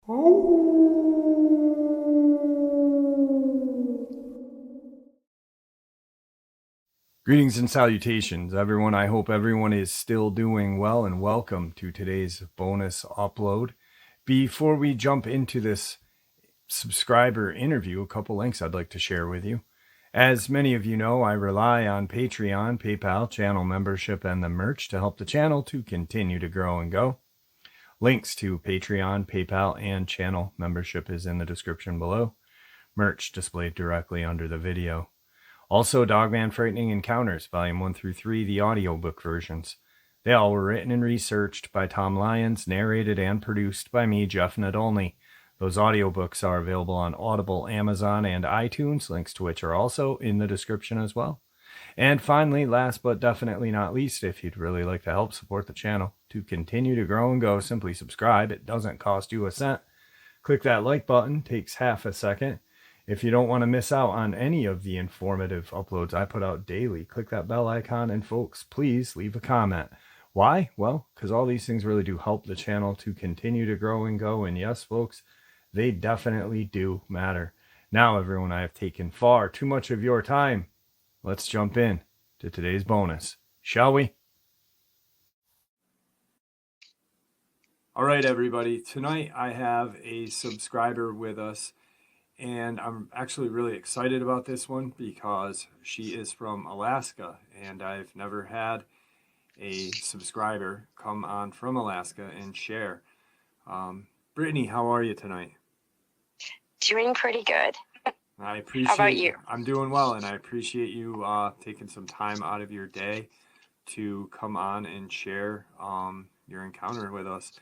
Greetings and salutations, everyone. I hope everyone is still doing well, and welcome to today's bonus upload. Before we jump into this subscriber interview, a couple links I'd like to share with you. As many of you know, I rely on Patreon, PayPal, channel membership, and the merch to help the channel to continue to grow and go. Links to Patreon, PayPal, and channel membership is in the description below. Merch displayed directly under the video. Also, Dogman Frightening Encounters, Volume 1 through 3, the audiobook versions. They all were written and researched by Tom Lyons, narrated and produced by me, Jeff Nadolny. Those audiobooks are available on Audible, Amazon, and iTunes, links to which are also in the description as well. And finally, last but definitely not least, if you'd really like to help support the channel to continue to grow and go, simply subscribe. It doesn't cost you a cent. Click that like button, takes half a second. If you don't want to miss out on any of the informative uploads I put out daily, click that bell icon, and folks, please leave a comment. Why? Well, because all these things really do help the channel to continue to grow and go, and yes, folks, they definitely do matter. Now, everyone, I have taken far too much of your time. Let's jump in to today's bonus, shall we? All right, everybody. Tonight I have a subscriber with us. And I'm actually really excited about this one because she is from Alaska, and I've never had a subscriber come on from Alaska and share. Brittany, how are you tonight? Doing pretty good. I appreciate. How about you? I'm doing well, and I appreciate you taking some time out of your day to come on and share your encounter with us.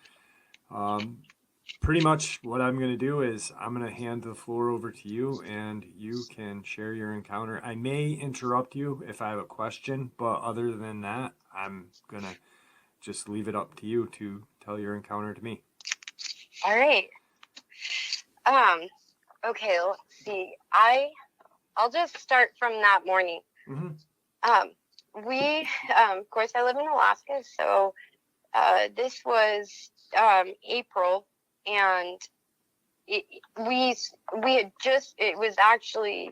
Pretty much what I'm going to do is I'm going to hand the floor over to you, and you can share your encounter. I may interrupt you if I have a question, but other than that, I'm going to just leave it up to you to tell your encounter to me. All right. Okay, let's see. I'll just start from that morning. Of course, I live in Alaska, so this was April, and it was actually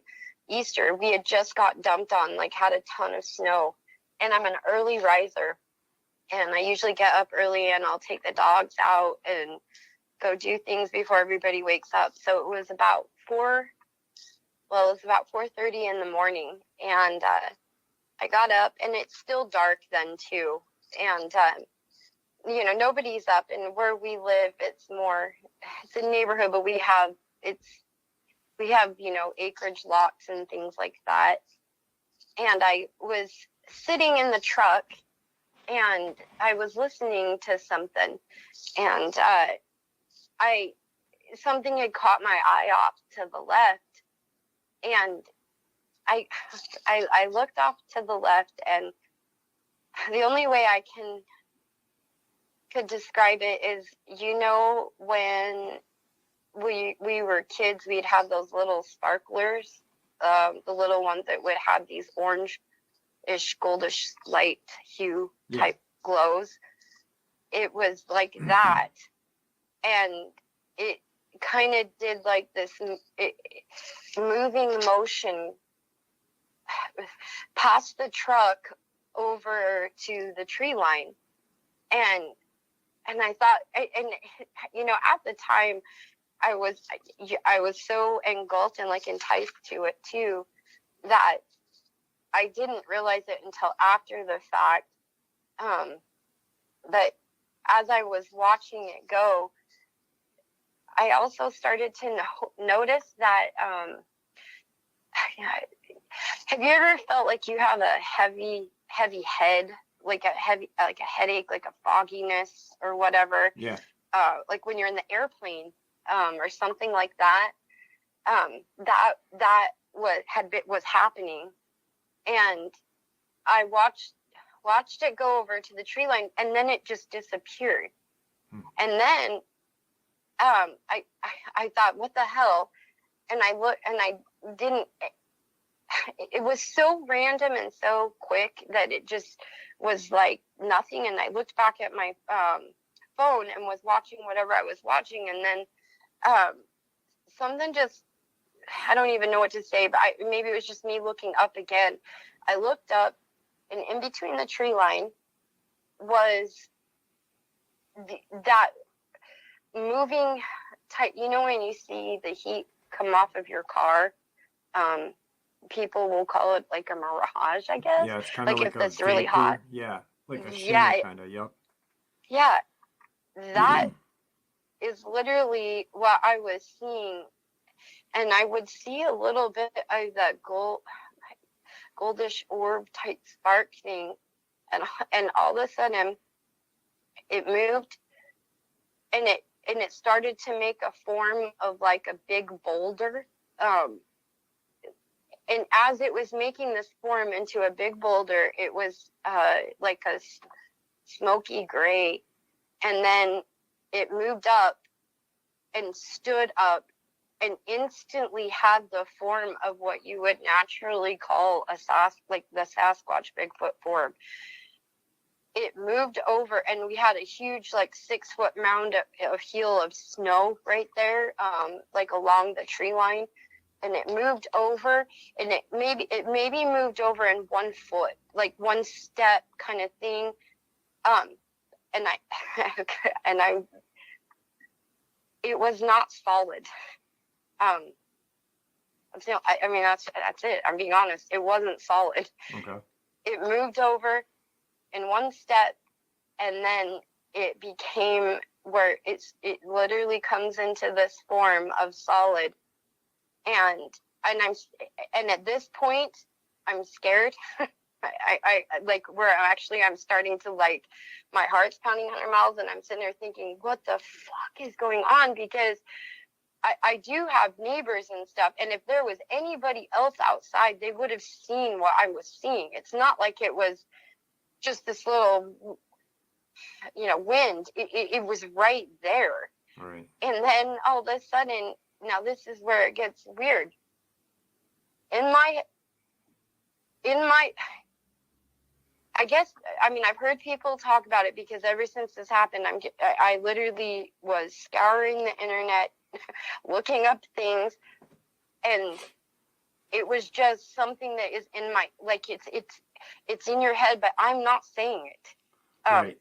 Easter. We had just got dumped on, had a ton of snow, and I'm an early riser, and I usually get up early and I'll take the dogs out and go do things before everybody wakes up. So it was about 4:30 in the morning, and I got up, and it's still dark then too, and nobody's up, and where we live, it's a neighborhood, but we have acreage lots and things like that. And I was sitting in the truck, and I was listening to something, and something had caught my eye off to the left, and I looked off to the left, and the only way I could describe it is, when we were kids, we'd have those little sparklers, the little ones that would have these orange-ish, goldish light hue type glows. It was like that, and it kind of did this moving motion past the truck over to the tree line, and I thought, at the time, I was so engulfed and enticed to it too, that I didn't realize it until after the fact. That as I was watching it go, I also started to notice that. Have you ever felt like you have a heavy head? Like a headache, like a fogginess or whatever. Yeah. Like when you're in the airplane, or something like that. That was happening, and I watched it go over to the tree line, and then it just disappeared. And then I thought, what the hell? And I looked, and I didn't. It was so random and so quick that it just was like nothing. And I looked back at my phone and was watching whatever I was watching, and then something just, I don't even know what to say, but maybe it was just me looking up again. I looked up, and in between the tree line was that moving type, when you see the heat come off of your car, people will call it like a mirage, I guess. Yeah, it's kind of like if it's really hot. Yeah, like a Yeah, shimmer kind of, yep. Yeah, that is literally what I was seeing. And I would see a little bit of that goldish orb type spark thing. And all of a sudden it moved, and it started to make a form of like a big boulder. And as it was making this form into a big boulder, it was like a smoky gray. And then it moved up and stood up and instantly had the form of what you would naturally call like the Sasquatch Bigfoot form. It moved over, and we had a huge, like 6-foot mound of heel of snow right there, like along the tree line. And it moved over, and it maybe moved over in 1 foot, like one step kind of thing. And it was not solid. I mean, that's it. I'm being honest. It wasn't solid. Okay. It moved over in 1 step, and then it became where it literally comes into this form of solid. And at this point, I'm scared. I like I'm starting to, like, my heart's pounding 100 miles, and I'm sitting there thinking, what the fuck is going on? Because I do have neighbors and stuff, and if there was anybody else outside, they would have seen what I was seeing. It's not like it was just this little, wind. It was right there. Right. And then all of a sudden, now this is where it gets weird. In my, I guess, I mean, I've heard people talk about it, because ever since this happened, I literally was scouring the internet, looking up things, and it was just something that is in my, like, it's in your head, but I'm not saying it. Right.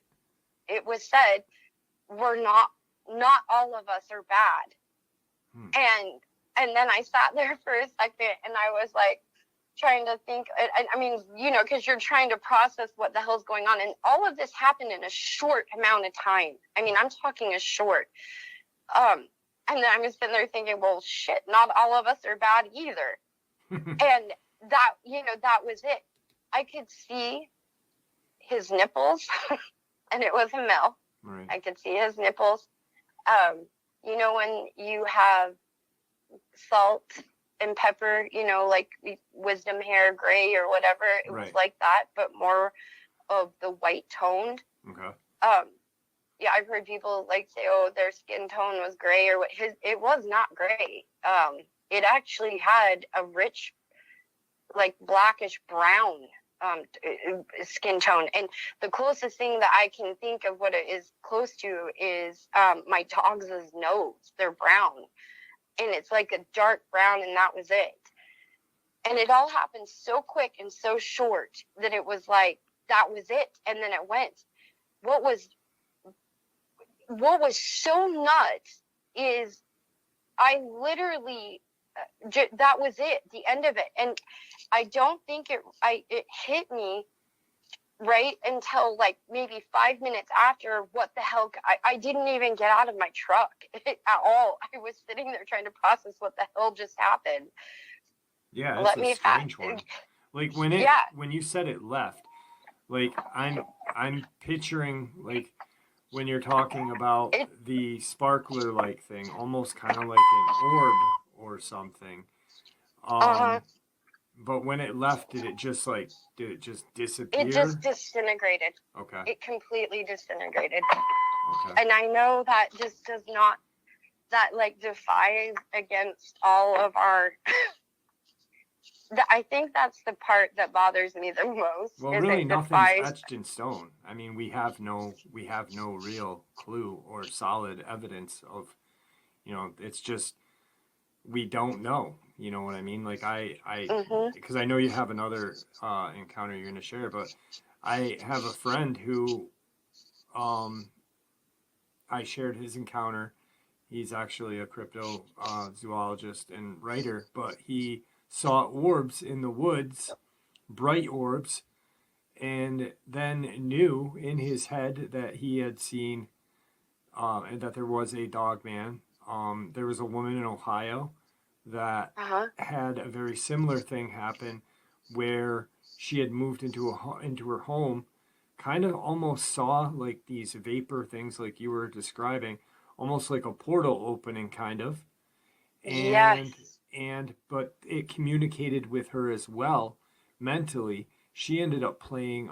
It was said, not all of us are bad. And then I sat there for a second, and I was like trying to think, I mean, because you're trying to process what the hell's going on, and all of this happened in a short amount of time. I mean, I'm talking a short. And then I'm just sitting there thinking, well, shit, not all of us are bad either. And that, that was it. I could see his nipples, and it was a male. Right. I could see his nipples. When you have salt and pepper, like wisdom hair gray or whatever, it was like that, but more of the white toned. Okay. Yeah, I've heard people like say, oh, their skin tone was gray, or what. It was not gray. It actually had a rich, like blackish brown skin tone. And the closest thing that I can think of what it is close to is my dog's nose. They're brown, and it's like a dark brown, and that was it. And it all happened so quick and so short that it was like, that was it. And then it went. What was so nuts is I literally, that was it, the end of it. And I don't think it hit me right until like maybe 5 minutes after. What the hell? I didn't even get out of my truck at all. I was sitting there trying to process what the hell just happened. Yeah, it's a strange one. Like when you said it left, like I'm picturing, like, when you're talking about the sparkler like thing, almost kind of like an orb or something. But when it left, did it just disappear? It just disintegrated. Okay. It completely disintegrated. Okay. And I know that just does not, that like defies against all of our, I think that's the part that bothers me the most. Well, really, nothing's etched in stone. I mean, we have no real clue or solid evidence of, it's just, we don't know. You know what I mean? Like Mhm. because I know you have another encounter you're going to share, but I have a friend who, um, I shared his encounter. He's actually a crypto zoologist and writer, but he saw orbs in the woods, bright orbs, and then knew in his head that he had seen, and that there was a dog man. There was a woman in Ohio that Uh-huh. had a very similar thing happen, where she had moved into her home, kind of almost saw like these vapor things like you were describing, almost like a portal opening kind of, and Yes. but it communicated with her as well mentally. She ended up playing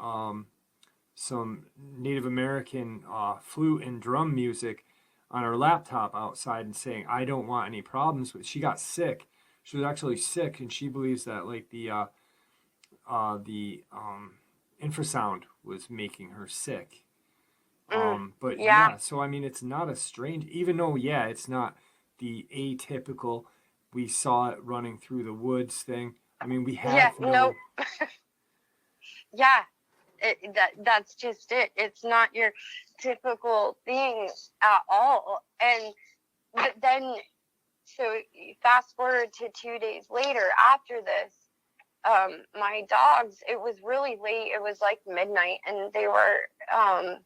some Native American flute and drum music on her laptop outside and saying, "I don't want any problems with." She got sick. She was actually sick, and she believes that like the infrasound was making her sick. Mm. But Yeah. yeah, so I mean, it's not a strange, even though yeah, it's not the atypical. We saw it running through the woods thing. I mean, we Yeah. have No. no. Yeah. That's just it. It's not your typical thing at all. And but then, so fast forward to 2 days later after this, my dogs, it was really late. It was like midnight, and um,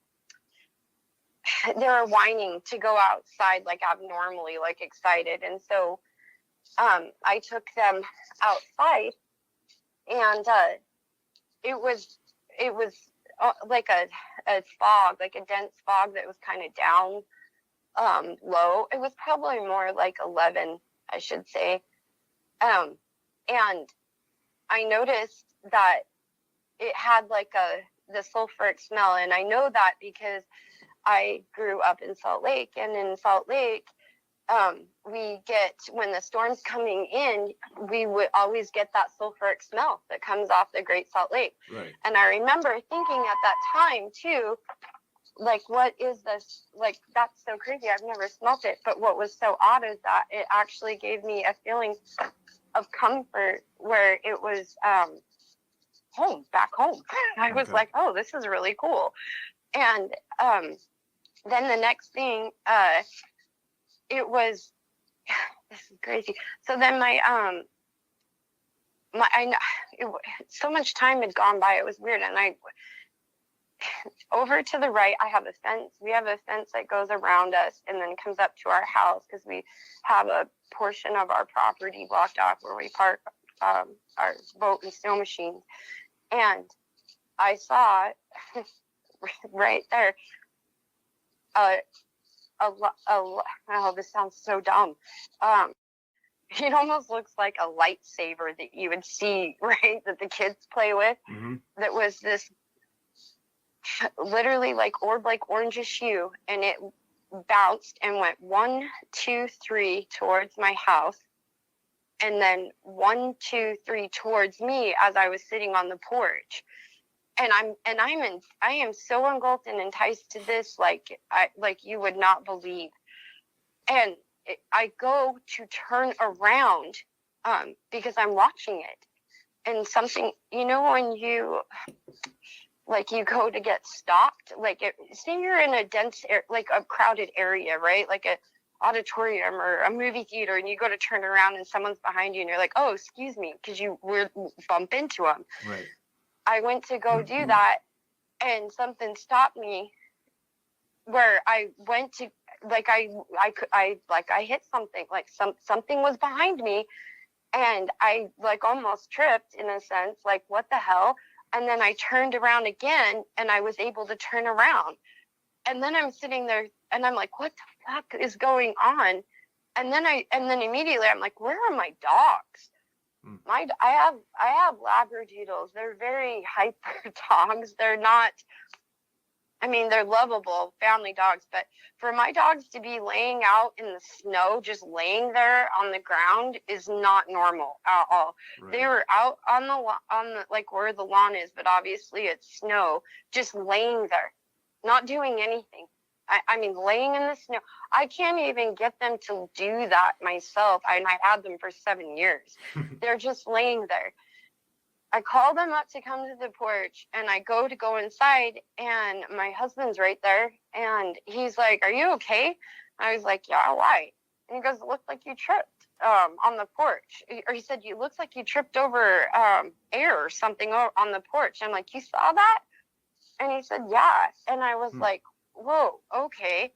they were whining to go outside like abnormally, like excited. And so, I took them outside, and it was like a fog, like a dense fog that was kind of down low. It was probably more like 11, I should say. And I noticed that it had like the sulfuric smell, and I know that because I grew up in Salt Lake, and in Salt Lake, we get, when the storm's coming in, we would always get that sulfuric smell that comes off the Great Salt Lake. Right. And I remember thinking at that time too, like, what is this? Like, that's so crazy. I've never smelt it. But what was so odd is that it actually gave me a feeling of comfort, where it was home, back home. I was Okay. like, oh, this is really cool. And then the next thing, it was, this is crazy. So then so much time had gone by. It was weird. And over to the right, I have a fence. We have a fence that goes around us and then comes up to our house, because we have a portion of our property blocked off where we park our boat and snow machines. And I saw right there, oh, this sounds so dumb. It almost looks like a lightsaber that you would see, right, that the kids play with. Mm-hmm. That was this literally like orb, like orangish hue, and it bounced and went 1, 2, 3 towards my house, and then 1, 2, 3 towards me as I was sitting on the porch. And I am so engulfed and enticed to this, like you would not believe. And I go to turn around, because I'm watching it, and something, when you go to get stopped, say you're in a dense like a crowded area, right, like a auditorium or a movie theater, and you go to turn around and someone's behind you and you're like, oh, excuse me, because you would bump into them. Right. I went to go do that, and something stopped me, where I went to, I hit something, like something was behind me, and I almost tripped in a sense, like, what the hell? And then I turned around again, and I was able to turn around. And then I'm sitting there, and I'm like, what the fuck is going on? And then immediately I'm like, where are my dogs? I have Labradoodles. They're very hyper dogs. They're not, they're lovable family dogs, but for my dogs to be laying out in the snow, just laying there on the ground, is not normal at all. Right. They were out on the like where the lawn is, but obviously it's snow, just laying there, not doing anything. I mean, laying in the snow. I can't even get them to do that myself. And I had them for 7 years. They're just laying there. I call them up to come to the porch, and I go inside, and my husband's right there, and he's like, "Are you okay?" I was like, "Yeah, why?" And he goes, "It looked like you tripped on the porch." Or he said, "You looked like you tripped over air or something on the porch." I'm like, "You saw that?" And he said, "Yeah." And I was like, "Whoa, okay."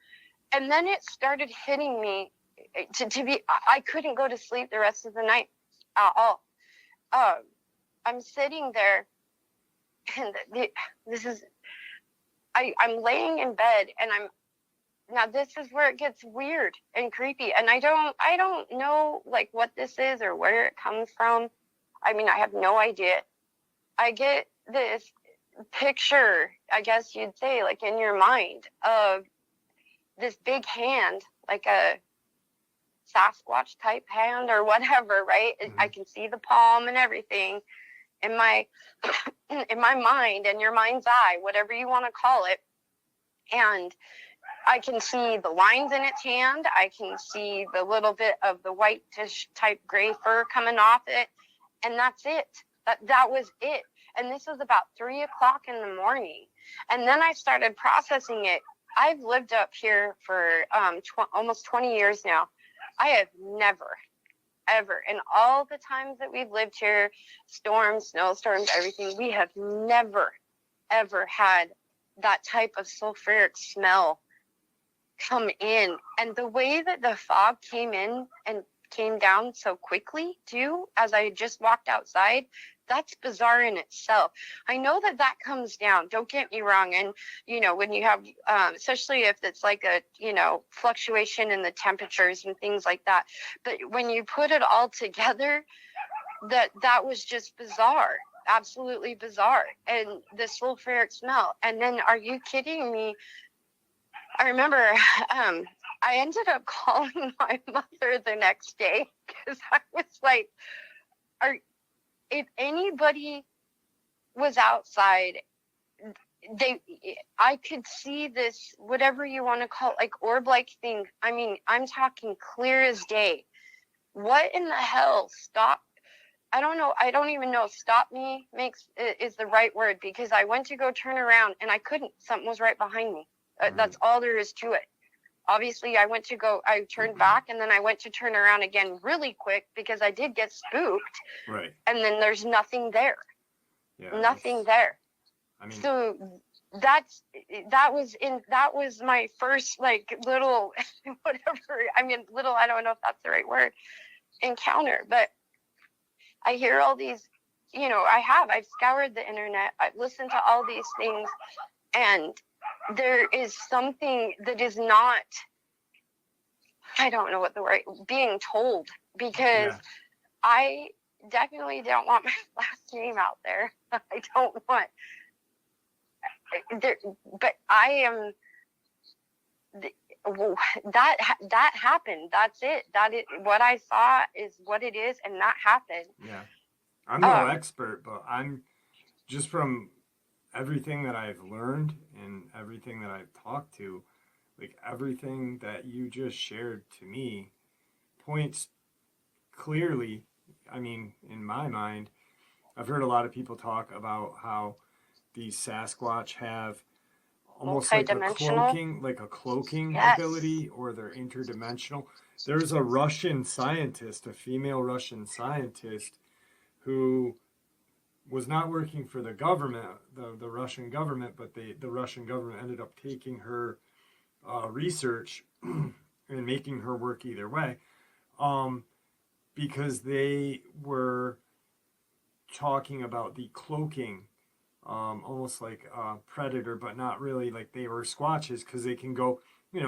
And then it started hitting me I couldn't go to sleep the rest of the night at all. I'm sitting there, and I'm laying in bed, and now this is where it gets weird and creepy, and I don't know like what this is or where it comes from. I mean, I have no idea. I get this picture, I guess you'd say, like in your mind, of this big hand, like a Sasquatch type hand or whatever, right? I can see the palm and everything in my mind and your mind's eye, whatever you want to call it. And I can see the lines in its hand. I can see the little bit of the whitish type gray fur coming off it. And that's it. That was it. And this was about 3 o'clock in the morning. And then I started processing it. I've lived up here for almost 20 years now. I have never, ever, in all the times that we've lived here, storms, snowstorms, everything, we have never, ever had that type of sulfuric smell come in. And the way that the fog came in and came down so quickly too, as I just walked outside, that's bizarre in itself. I know that comes down, don't get me wrong. And when you have especially if it's like a fluctuation in the temperatures and things like that, but when you put it all together, that was just bizarre, absolutely bizarre. And the sulfuric smell. And then, are you kidding me? I remember I ended up calling my mother the next day, because I was like, if anybody was outside, I could see this, whatever you want to call it, like orb-like thing. I mean, I'm talking clear as day. What in the hell? Stop. I don't know. I don't even know if "stop me" is the right word, because I went to go turn around and I couldn't. Something was right behind me. That's all there is to it. Obviously, I turned back, and then I went to turn around again really quick, because I did get spooked. Right. And then there's nothing there. Yeah, nothing there. I mean, so that was my first like little whatever. I mean, little, I don't know if that's the right word, encounter. But I hear all these, I've scoured the internet. I've listened to all these things, and there is something that is not, I don't know what the right, being told, because I definitely don't want my last name out there. I don't want there, but I am that happened. That's it. That is what I saw, is what it is, and that happened. Yeah, I'm no expert, but I'm just from everything that I've learned and everything that I've talked to, like everything that you just shared to me points clearly. I mean, in my mind, I've heard a lot of people talk about how these Sasquatch have almost like a cloaking Yes. ability, or they're interdimensional. There's a Russian scientist, a female Russian scientist, who was not working for the government, the Russian government, but the Russian government ended up taking her research and making her work either way, because they were talking about the cloaking, almost like a predator, but not really. Like they were Squatches, because they can go,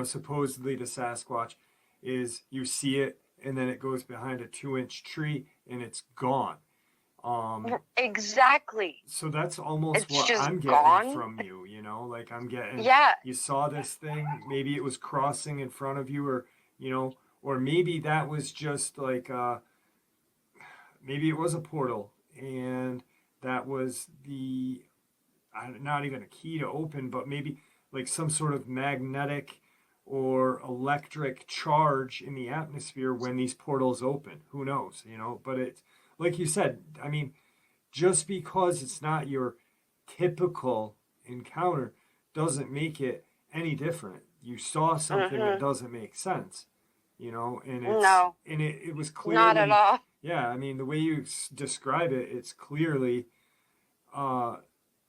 supposedly the Sasquatch is, you see it and then it goes behind a 2-inch tree and it's gone. Exactly. So that's almost it's what I'm getting gone from you, like I'm getting, yeah, you saw this thing, maybe it was crossing in front of you, or, or maybe that was just like, maybe it was a portal, and that was the, not even a key to open, but maybe like some sort of magnetic or electric charge in the atmosphere when these portals open. Who knows, you know? But it's like you said, I mean, just because it's not your typical encounter doesn't make it any different. You saw something that Mhm. doesn't make sense, you know, and No, it was not at clearly, all. yeah, I mean, the way you describe it, it's clearly uh,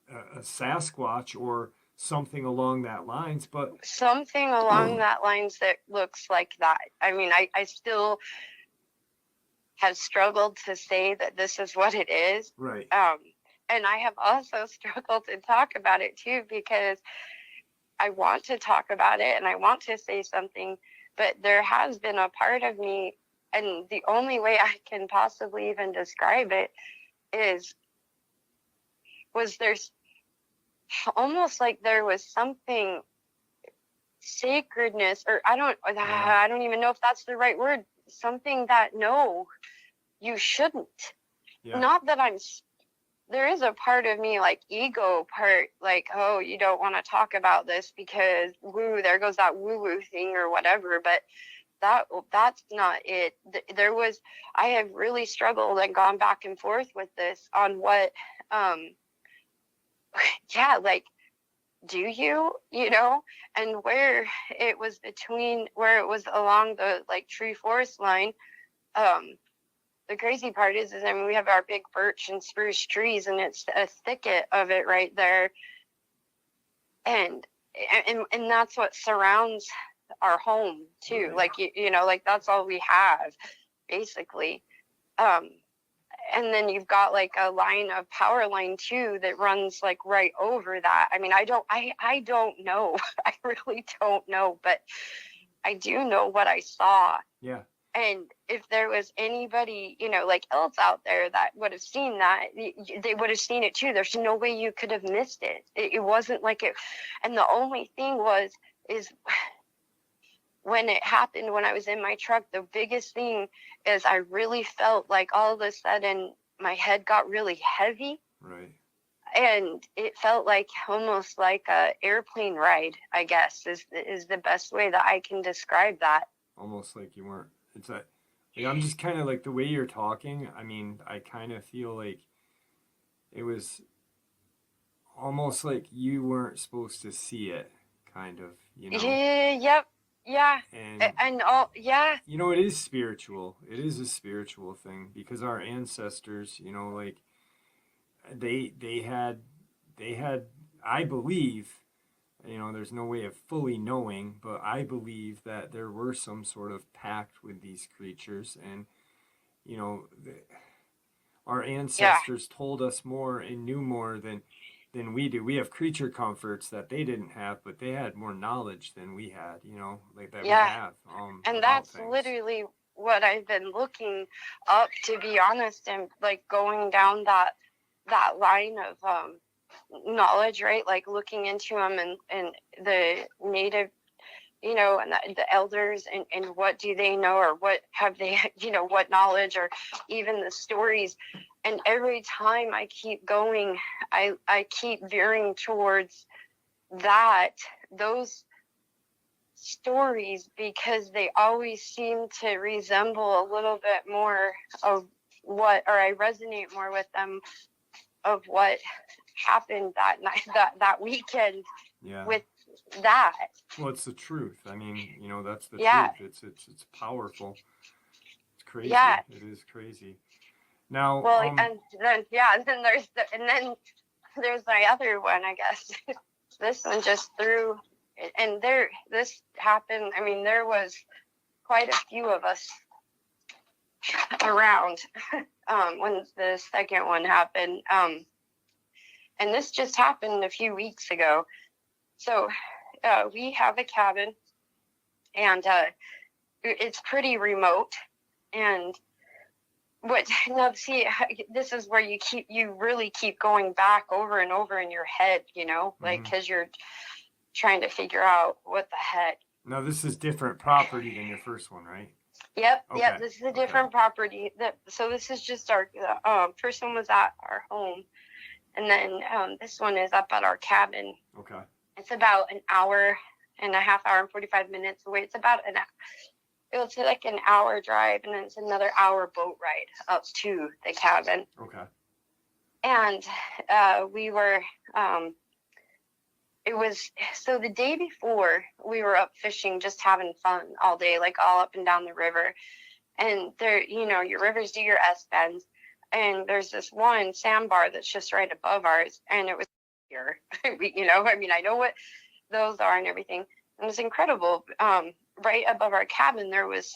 a Sasquatch or something along that lines, but Something along that lines that looks like that. I mean, I still have struggled to say that this is what it is. right. And I have also struggled to talk about it too, because I want to talk about it and I want to say something, but there has been a part of me, and the only way I can possibly even describe it was there's almost like there was something sacredness, or I don't even know if that's the right word, something that, no, you shouldn't. Yeah. Not that there is a part of me, like ego part, like, oh, you don't want to talk about this because woo, there goes that woo woo thing or whatever. But that's not it. I have really struggled and gone back and forth with this on what, yeah, like, do you know, and where it was along the like tree forest line. The crazy part is I mean, we have our big birch and spruce trees, and it's a thicket of it right there, and that's what surrounds our home too. Right. Like you know, like that's all we have basically. Um, and then you've got like a line of power line too that runs like right over that. I mean, I don't know. I really don't know, but I do know what I saw. Yeah. And if there was anybody, you know, like else out there that would have seen that, they would have seen it too. There's no way you could have missed it. It wasn't like it. And the only thing is when it happened, when I was in my truck, the biggest thing is I really felt like all of a sudden my head got really heavy. Right. And it felt like almost like a airplane ride, I guess, is the best way that I can describe that. Almost like you weren't. It's like I'm just kind of like the way you're talking. I mean, I kind of feel like it was almost like you weren't supposed to see it, kind of, you know. Yeah, yep, yeah, and all, yeah. You know, it is spiritual. It is a spiritual thing because our ancestors, you know, like they had I believe, you know, there's no way of fully knowing, but I believe that there were some sort of pact with these creatures, and you know, our ancestors told us more and knew more than we do. We have creature comforts that they didn't have, but they had more knowledge than we had, you know, like that we have. And that's literally what I've been looking up, to be honest, and like going down that line of knowledge, right? Like looking into them and the native, you know, and the elders, and what do they know, or what have they, you know, what knowledge, or even the stories. And every time I keep going, I keep veering towards those stories, because they always seem to resemble a little bit more of what, or I resonate more with them of what happened that night, that weekend. Yeah. With that. Well, it's the truth. I mean, you know, that's the truth. It's powerful. It's crazy. Yeah. It is crazy. Now, well, and then there's my other one, I guess. This one just threw, and this happened. I mean, there was quite a few of us around when the second one happened. And this just happened a few weeks ago. So we have a cabin, and it's pretty remote. And this is where you really keep going back over and over in your head, you know, like, because you're trying to figure out what the heck. Now, this is different property than your first one, right? Yep. Okay. Yep. This is a different property. So this is just our first one was at our home, and then this one is up at our cabin. Okay. It's about an hour and a half, hour and 45 minutes away. It's about it was like an hour drive, and then it's another hour boat ride up to the cabin. Okay. And we were, it was, so the day before we were up fishing, just having fun all day, like all up and down the river. And there, you know, your rivers do your S bends. And there's this one sandbar that's just right above ours. And it was here, you know, I mean, I know what those are and everything. It was incredible. Right above our cabin, there was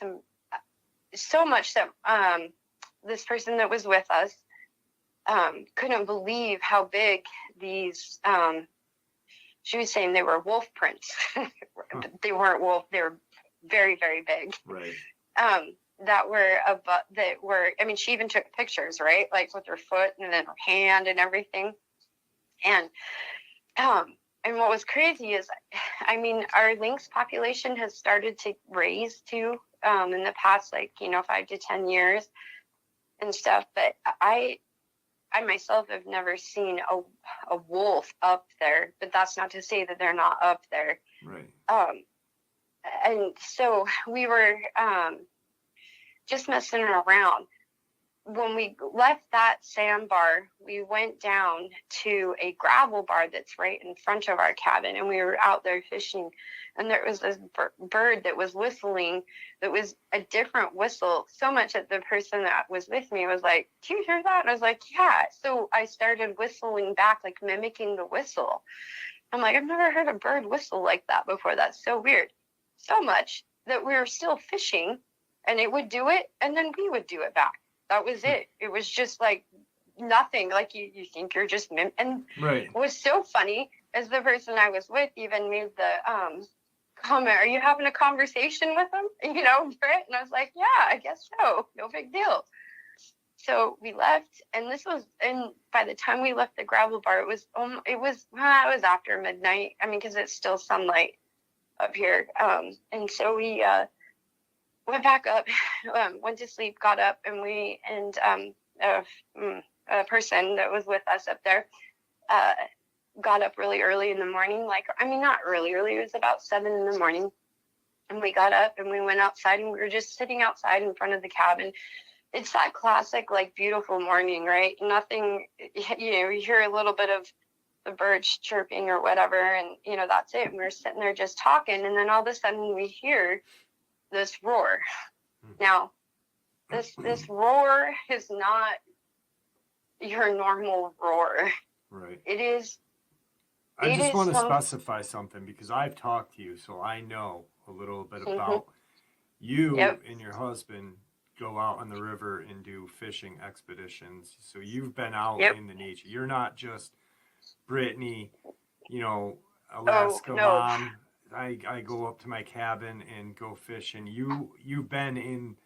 so much that this person that was with us couldn't believe how big these, she was saying they were wolf prints. But they weren't wolf, they were very, very big. Right. That were, I mean, she even took pictures, right? Like with her foot and then her hand and everything. And what was crazy is, I mean, our lynx population has started to raise too, in the past, like, you know, 5 to 10 years and stuff. But I myself have never seen a wolf up there, but that's not to say that they're not up there. Right. And so we were, just messing around. When we left that sandbar, we went down to a gravel bar that's right in front of our cabin, and we were out there fishing, and there was this bird that was whistling, that was a different whistle, so much that the person that was with me was like, "Do you hear that?" And I was like, "Yeah." So I started whistling back, like mimicking the whistle. I'm like, "I've never heard a bird whistle like that before. That's so weird." So much that we were still fishing, and it would do it, and then we would do it back. That was it. It was just like nothing. Like you think you're just and right. It was so funny as the person I was with even made the comment, "Are you having a conversation with them?" You know, Britt? And I was like, "Yeah, I guess so. No big deal." So we left, and by the time we left the gravel bar, it was after midnight. I mean, because it's still sunlight up here. And so we went back up, went to sleep, got up, and a person that was with us up there got up really early in the morning. Like, I mean, not really early. It was about 7 in the morning. And we got up and we went outside, and we were just sitting outside in front of the cabin. It's that classic, like, beautiful morning, right? Nothing, you know, you hear a little bit of the birds chirping or whatever, and, you know, that's it. And we were sitting there just talking, and then all of a sudden we hear this roar. Now, this roar is not your normal roar. Right. It is. I just want to specify something, because I've talked to you, so I know a little bit about you. Yep. And your husband go out on the river and do fishing expeditions. So you've been out in the nature. You're not just Brittany, you know, Alaska mom. I go up to my cabin and go fishing. You've been in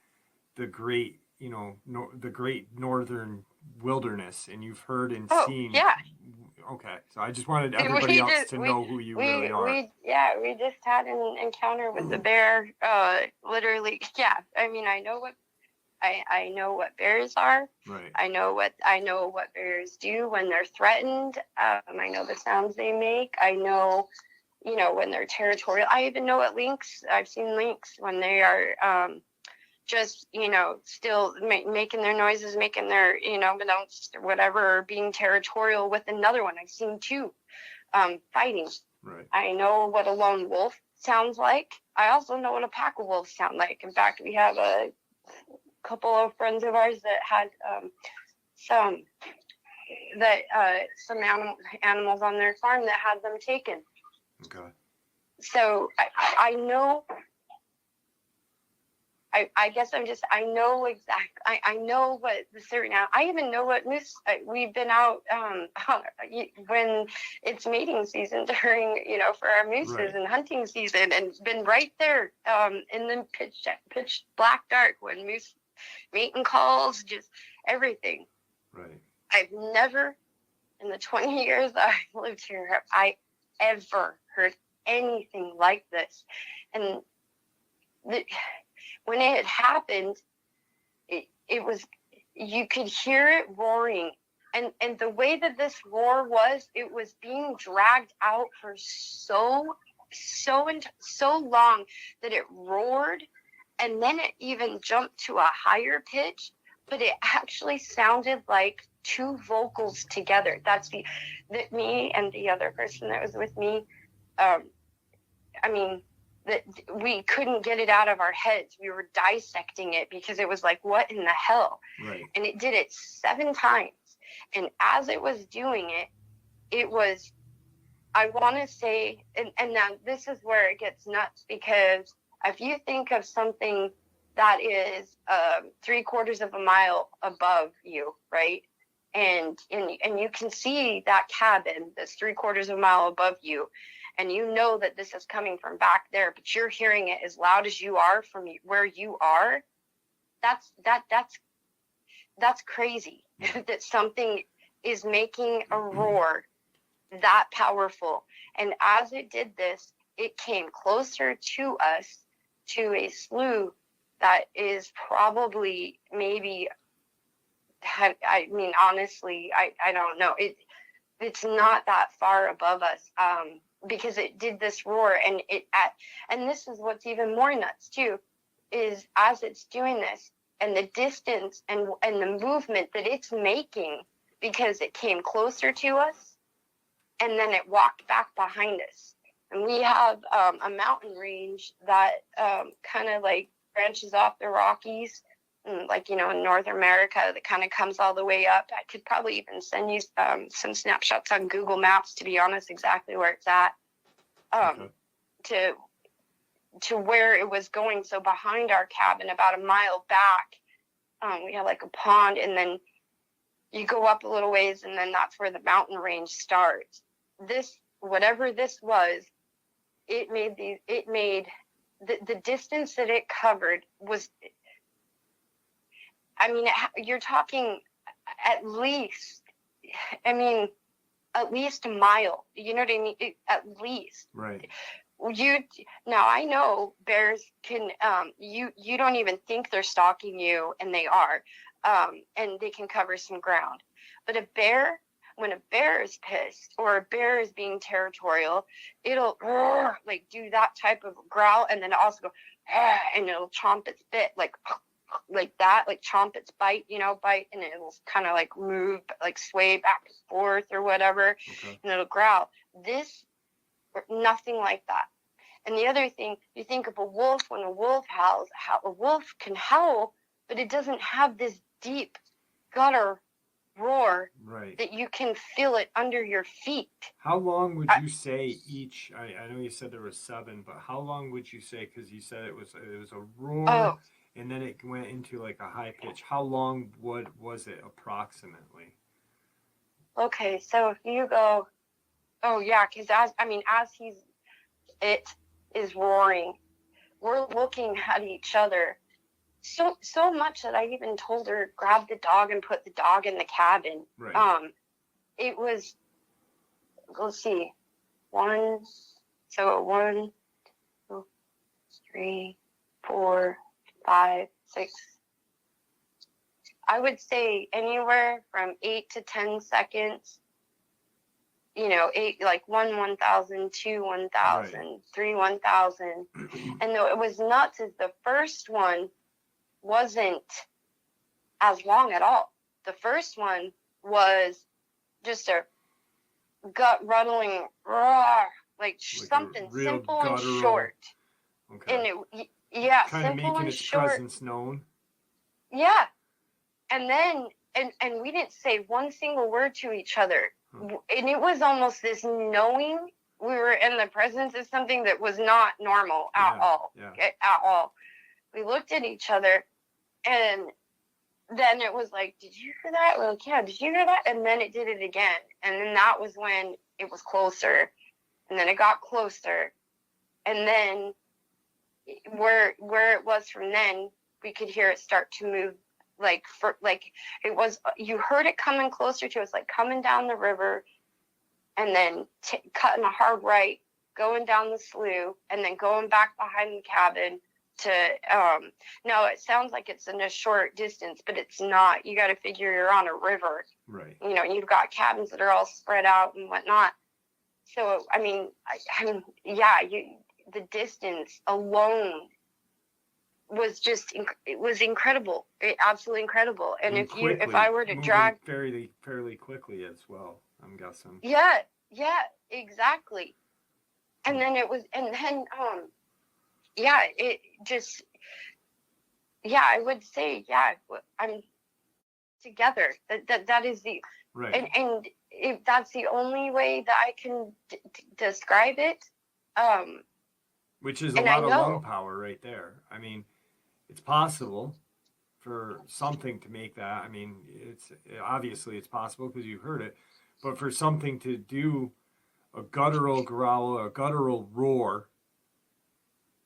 the great, you know, the great northern wilderness, and you've heard and seen. Yeah. Okay, so I just wanted everybody else to know who you really are. We just had an encounter with the bear. Literally, yeah. I mean, I know what bears are. Right. I know what bears do when they're threatened. I know the sounds they make. I know, you know, when they're territorial. I even know I've seen lynx when they are just, you know, still making their noises, making their, you know, whatever, being territorial with another one. I've seen two fighting. Right. I know what a lone wolf sounds like. I also know what a pack of wolves sound like. In fact, we have a couple of friends of ours that had some animals on their farm that had them taken. Okay. So I know. I guess I know I know what the certain, I even know what moose, we've been out when it's mating season during, you know, for our mooses and hunting season, and been right there in the pitch black dark when moose mating calls, just everything. Right. I've never, in the 20 years that I've lived here, have I ever heard anything like this. And when it had happened, it was, you could hear it roaring And the way that this roar was, it was being dragged out for so long that it roared, and then it even jumped to a higher pitch, but it actually sounded like two vocals together. That's that me and the other person that was with me, I mean, that we couldn't get it out of our heads. We were dissecting it because it was like, what in the hell? Right. And it did it 7 times. And as it was doing it, it was, I want to say, and now this is where it gets nuts, because if you think of something that is 3/4 of a mile above you, right? And you can see that cabin that's 3/4 of a mile above you, and you know that this is coming from back there, but you're hearing it as loud as you are from where you are. That's crazy. That something is making a roar that powerful. And as it did this, it came closer to us, to a slough that is probably maybe, I mean, honestly, I don't know. It's not that far above us, because it did this roar, and and this is what's even more nuts too, is as it's doing this, and the distance and the movement that it's making, because it came closer to us and then it walked back behind us. And we have a mountain range that kind of like branches off the Rockies, like, in North America, that kind of comes all the way up. I could probably even send you some snapshots on Google Maps, to be honest, exactly where it's at, to where it was going. So behind our cabin, about a mile back, we had like a pond, and then you go up a little ways, and then that's where the mountain range starts. This, whatever this was, it made the distance that it covered was, I mean, you're talking at least a mile. You know what I mean? At least. Right. Now I know bears can, you don't even think they're stalking you, and they are, and they can cover some ground. But when a bear is pissed, or a bear is being territorial, it'll like do that type of growl, and then also go, and it'll chomp its bit, like that, like chomp its bite, bite, and it'll kind of like move, like sway back and forth or whatever, and it'll growl. This, nothing like that. And the other thing, you think of a wolf, when a wolf howls, how a wolf can howl, but it doesn't have this deep gutter roar, right, that you can feel it under your feet. How long would you say each? I know you said there was 7, but how long would you say? Because you said it was a roar, and then it went into like a high pitch. How long was it approximately? Okay, so if you go, because as it is roaring, we're looking at each other. So much that I even told her, grab the dog and put the dog in the cabin. Right. It was, let's see, 1, 2, 3, 4, 5, 6. I would say anywhere from 8 to 10 seconds. 8, like 1,000, 2, 1,000, right. 3, 1,000. And though it was nuts, is the first one wasn't as long at all. The first one was just a gut rattling roar, like something simple and short. Okay. And it, kind of making its presence known. Yeah. And then, and we didn't say one single word to each other. And it was almost this knowing we were in the presence of something that was not normal at all. At all. We looked at each other, and then it was like, did you hear that? We're like, yeah, did you hear that? And then it did it again. And then that was when it was closer. And then it got closer. And then where it was from then, we could hear it start to move. It was, you heard it coming closer to us, like coming down the river, and then cutting a hard right, going down the slough, and then going back behind the cabin, no, it sounds like it's in a short distance, but it's not. You got to figure you're on a river. Right. You know, you've got cabins that are all spread out and whatnot. So, I mean, the distance alone was just, it was incredible. Absolutely incredible. And if I were to drag fairly quickly as well, I'm guessing. Yeah, exactly. And then it just, I would say, I'm together. That is the, right. And if that's the only way that I can describe it, which is a lot of lung power right there. I mean, it's possible for something to make that. I mean, obviously it's possible because you heard it, but for something to do a guttural growl, a guttural roar,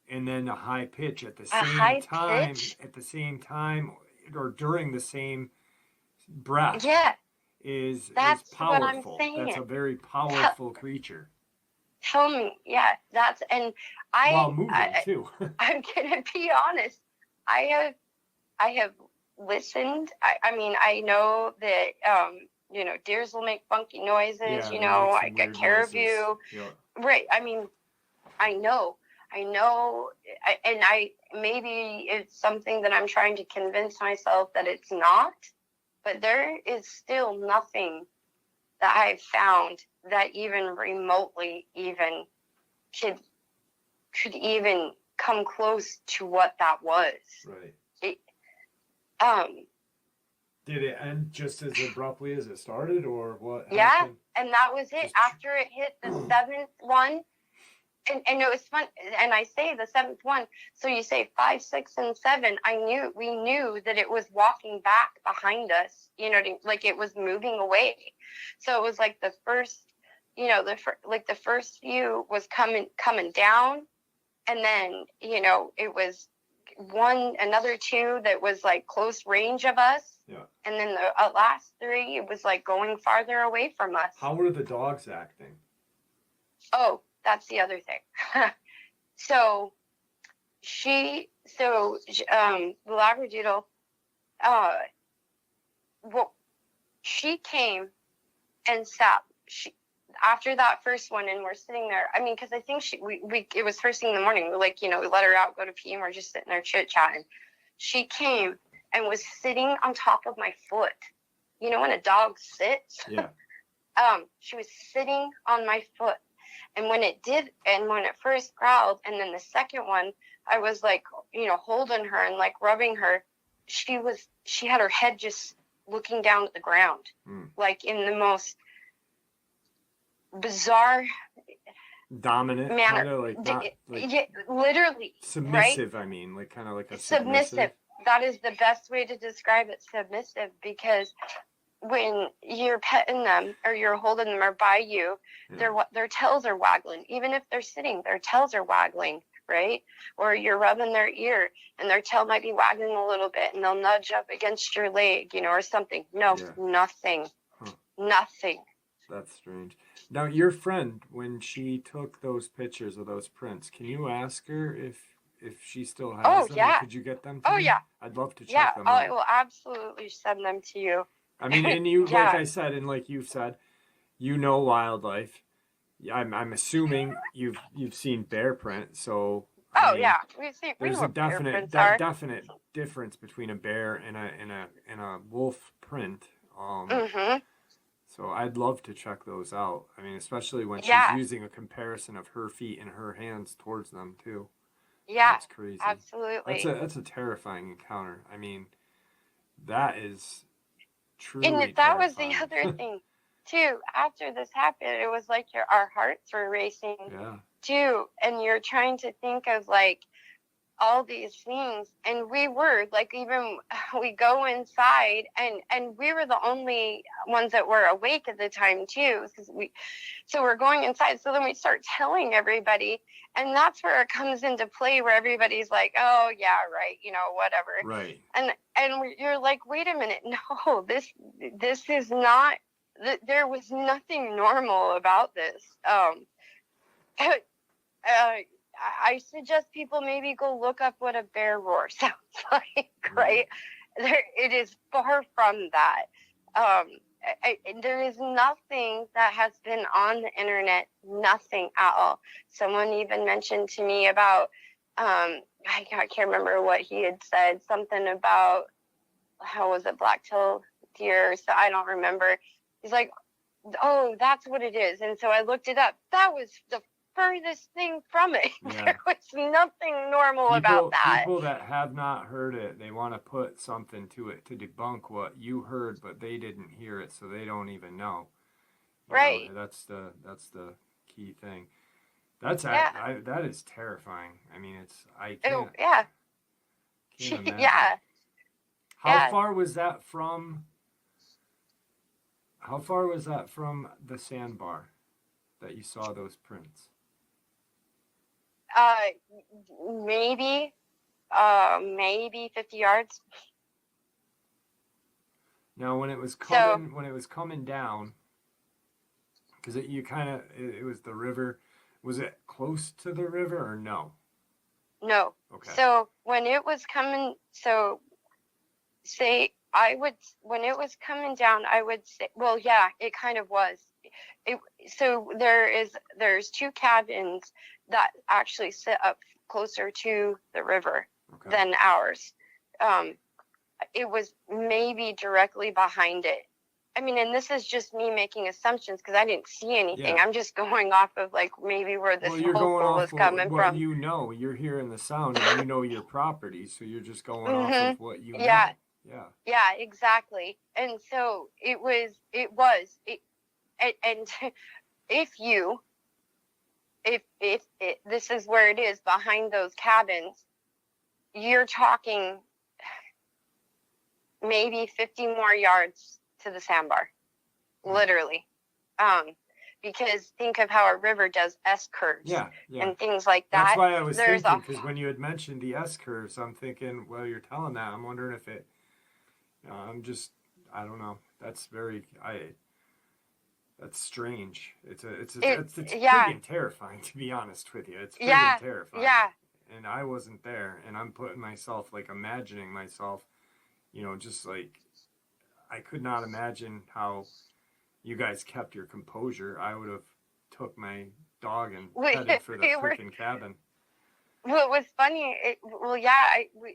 and then a high pitch at the same time, or during the same breath, is powerful. What I'm saying. That's a very powerful creature. Tell me, while moving too. I'm gonna be honest. I have listened. I mean, I know that deers will make funky noises. I get caribou. Yeah. Right. I mean, I know, and maybe it's something that I'm trying to convince myself that it's not, but there is still nothing that I've found that even remotely even could even come close to what that was. Right. Did it end just as abruptly as it started, or what happened? And that was it. After it hit the seventh one, and it was fun. And I say the seventh one, so you say 5, 6, and 7. We knew that it was walking back behind us. Like it was moving away. So it was like the first, the first few was coming down, and then it was another 2 that was like close range of us. Yeah. And then the last 3, it was like going farther away from us. How were the dogs acting? Oh, that's the other thing. So the Labradoodle, she came and sat. After that first one, and we're sitting there. I mean, because I think it was first thing in the morning. We we let her out, go to pee, and we're just sitting there chit chatting. She came and was sitting on top of my foot. When a dog sits. Yeah. She was sitting on my foot, and when it first growled, and then the second one, I was like, holding her and like rubbing her. She had her head just looking down at the ground, like in the most bizarre, dominant manner. Literally submissive. Right? I mean, like kind of like a submissive. That is the best way to describe it. Submissive, because when you're petting them or you're holding them or by you, their tails are waggling. Even if they're sitting, their tails are waggling, right? Or you're rubbing their ear and their tail might be waggling a little bit, and they'll nudge up against your leg, or something. No, nothing. Huh. Nothing. That's strange. Now, your friend, when she took those pictures of those prints, can you ask her if she still has them? Yeah. Could you get them to me? Yeah. I'd love to check them out. I will absolutely send them to you. I mean, and you, like I said, and like you've said, wildlife. I'm assuming you've seen bear print, so. There's a definite difference between a bear and a wolf print. So I'd love to check those out. I mean, especially when she's using a comparison of her feet and her hands towards them too. Yeah, that's crazy. Absolutely. That's a terrifying encounter. I mean, that is truly. And that was the other thing too. After this happened, it was like our hearts were racing too, and you're trying to think of like all these things, and we were like, even we go inside, and we were the only ones that were awake at the time too, so we're going inside. So then we start telling everybody, and that's where it comes into play, where everybody's like, oh yeah, right, whatever, right, and you're like, wait a minute, no, this is not, there was nothing normal about this. I suggest people maybe go look up what a bear roar sounds like, right? It is far from that. There is nothing that has been on the internet, nothing at all. Someone even mentioned to me about, I can't remember what he had said, something about, how was it, black-tailed deer? So I don't remember. He's like, oh, that's what it is. And so I looked it up. That was the furthest thing from it. Yeah. There was nothing normal about that. People that have not heard it, they want to put something to it to debunk what you heard, but they didn't hear it, so they don't even know. Right. That's the key thing. That is terrifying. I mean, I can't. Yeah. Can't imagine. Yeah. How far was that from? How far was that from the sandbar that you saw those prints? Maybe 50 yards. Now, when it was coming down, because it was the river. Was it close to the river or no? No. Okay. So when it was coming, when it was coming down, I would say, well, yeah, it kind of was. So there's two cabins that actually sit up closer to the river than ours. It was maybe directly behind it. I mean, and this is just me making assumptions because I didn't see anything. Yeah. I'm just going off of like maybe where the smoke was coming from. You know, you're hearing the sound and you know your property, so you're just going off of what you know. Yeah, exactly. And so it was, and if this is where it is behind those cabins, you're talking maybe 50 more yards to the sandbar, literally. Because think of how a river does S curves and things like that. That's why I was thinking, because when you had mentioned the S curves, I'm thinking, well, you're telling that. I'm wondering if it, I don't know. That's that's strange. It's freaking terrifying, to be honest with you. It's freaking terrifying. Yeah. And I wasn't there, and I'm putting myself, like, imagining myself, just like, I could not imagine how you guys kept your composure. I would have took my dog and headed for the freaking cabin. Well, it was funny.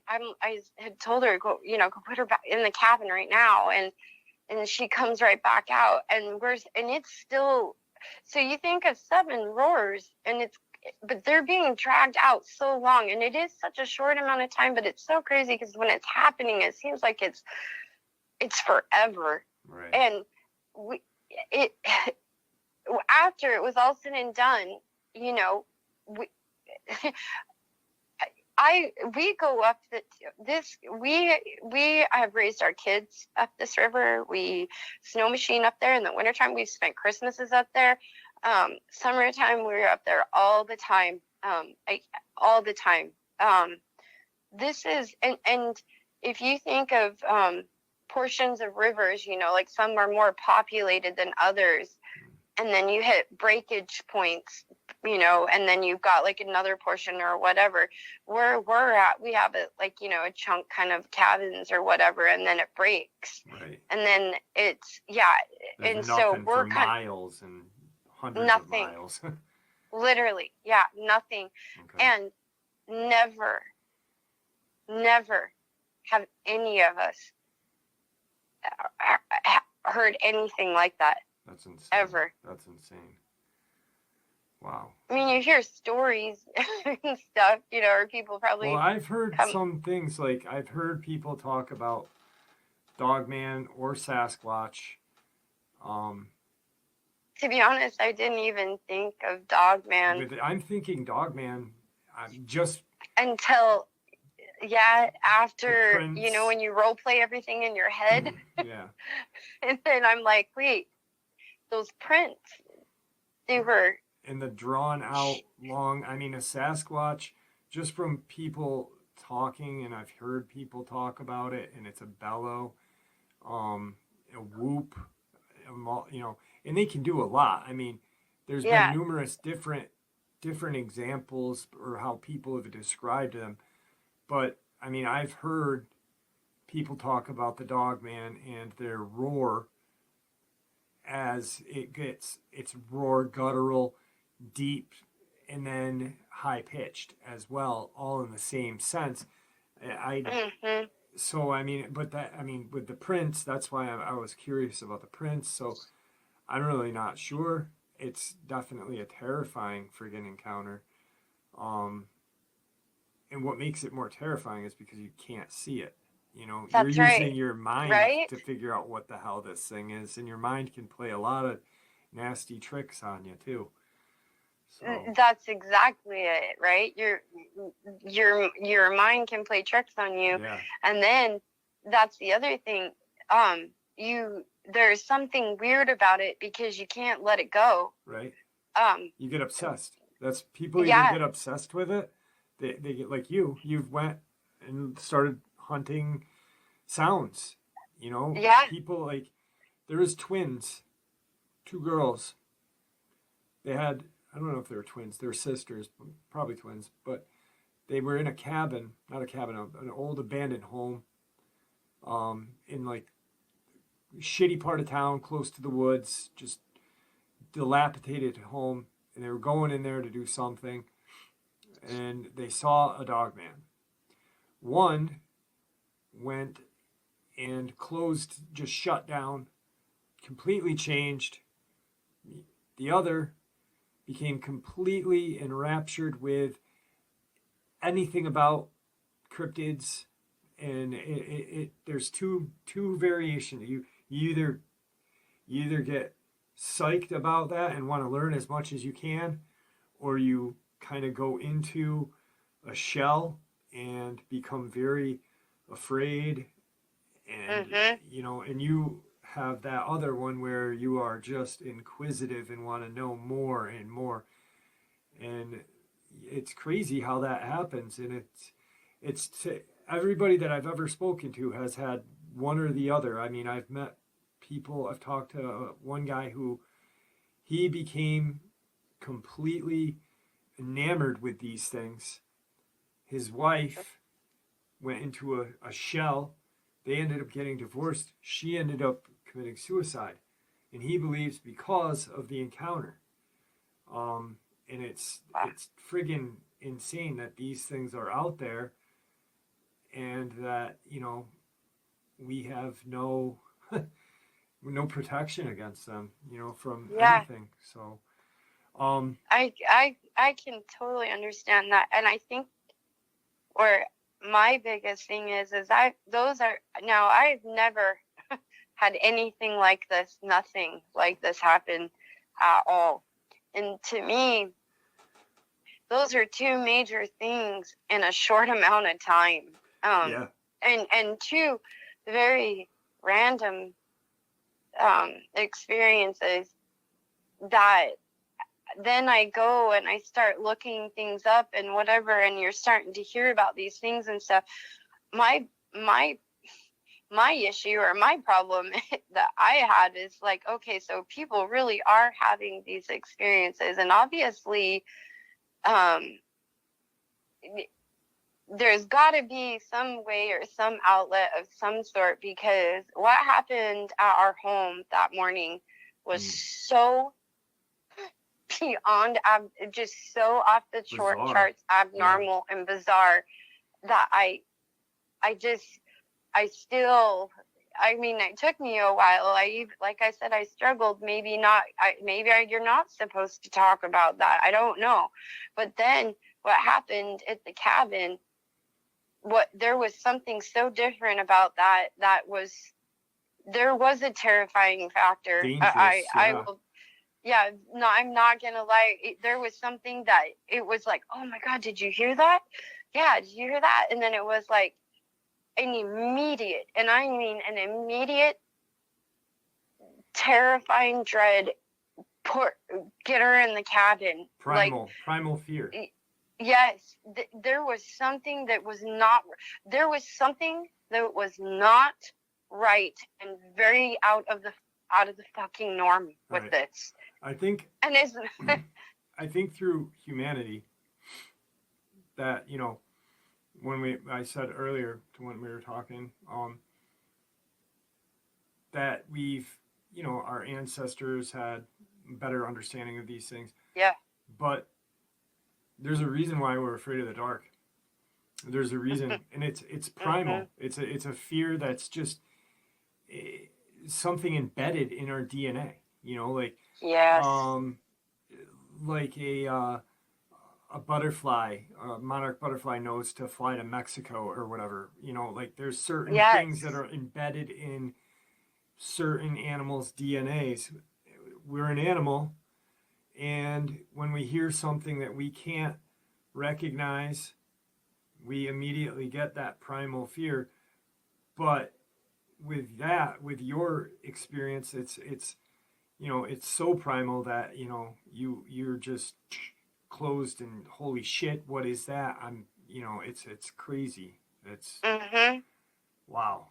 I had told her, go put her back in the cabin right now, and she comes right back out, and it's still. So you think of 7 roars, but they're being dragged out so long, and it is such a short amount of time, but it's so crazy because when it's happening, it seems like it's forever. Right. And after it was all said and done, we go up we have raised our kids up this river. We snow machine up there in the wintertime. We've spent Christmases up there. Summertime, we were up there all the time. All the time. This is, and if you think of portions of rivers, like some are more populated than others, and then you hit breakage points, and then you've got like another portion or whatever. Where we're at, we have a chunk kind of cabins or whatever, and then it breaks. Right. And then it's There's and so we're for miles and hundreds of miles. Literally, nothing. Okay. And never have any of us heard anything like that. That's insane. Ever. That's insane. Wow. I mean, you hear stories and stuff, or people probably. Well, I've heard some things, like I've heard people talk about Dogman or Sasquatch. To be honest, I didn't even think of Dogman. I'm thinking Dogman. Just until. After, when you role play everything in your head. Yeah. And then I'm like, wait, those prints, they were. And the drawn out long, a Sasquatch, just from people talking, and I've heard people talk about it, and it's a bellow, a whoop, and they can do a lot. There's been numerous different different examples or how people have described them. But I mean, I've heard people talk about the Dogman and their roar as it gets its roar guttural, deep, and then high pitched as well, all in the same sense. So I mean, but that I mean with the prints, that's why I was curious about the prints. So I'm really not sure. It's definitely a terrifying friggin' encounter. Um, and what makes it more terrifying is because you can't see it. You're That's right. using your mind Right? to figure out what the hell this thing is, and your mind can play a lot of nasty tricks on you too. So That's exactly it, right? Your mind can play tricks on you. yeah, And then that's the other thing. There's something weird about it because you can't let it go. right. Um, You get obsessed. That's people either yeah, get obsessed with it. They get like you've went and started hunting sounds. yeah. People like there was twins, two girls. They had, I don't know if they were twins, they were sisters, probably twins, but they were in a cabin, not a cabin, an old abandoned home, in like shitty part of town, close to the woods, just dilapidated home, and they were going in there to do something, and they saw a dog man. One went and closed, just shut down, completely changed. The other became completely enraptured anything about cryptids, and there's two variations. You either get psyched about that and want to learn as much as you can, or you kind of go into a shell and become very afraid, and and you have that other one where you are just inquisitive and want to know more and more, and it's crazy how that happens. And everybody that I've ever spoken to has had one or the other. I mean, I've talked to one guy who he became completely enamored with these things. His wife went into a shell. They ended up getting divorced. She ended up committing suicide, and he believes because of the encounter. And it's friggin' insane that these things are out there, and that we have no protection against them, from anything. So I can totally understand that, and I think where my biggest thing is I've never had anything like this, nothing like this happen at all. And to me, those are two major things in a short amount of time. yeah, And two very random experiences that then I go and I start looking things up and whatever, and you're starting to hear about these things and stuff. My issue or my problem that I had is like, okay, so people really are having these experiences, and obviously there's got to be some way or some outlet of some sort, because what happened at our home that morning was so beyond just so off the charts abnormal and bizarre that I mean, it took me a while. Like I said, I struggled. Maybe you're not supposed to talk about that. I don't know. But then what happened at the cabin, there was something so different about that there was a terrifying factor. I will. Yeah, no, I'm not gonna lie. There was something that it was like, oh my God, did you hear that? Yeah, did you hear that? And then it was like an immediate, and I mean an immediate, terrifying dread. Get her in the cabin. Primal fear. Yes, there was something that was not. There was something that was not right and very out of the fucking norm with this. I think, and it's I think through humanity that, when I said earlier to when we were talking, that we've, our ancestors had better understanding of these things. Yeah. But there's a reason why we're afraid of the dark. There's a reason, and it's primal. It's a fear that's just something embedded in our DNA. Yes. Like a butterfly, a monarch butterfly knows to fly to Mexico or whatever. Like there's certain things that are embedded in certain animals' DNAs. We're an animal, and when we hear something that we can't recognize, we immediately get that primal fear. But with your experience, it's so primal that you're just closed and holy shit, what is that? It's crazy. It's wow.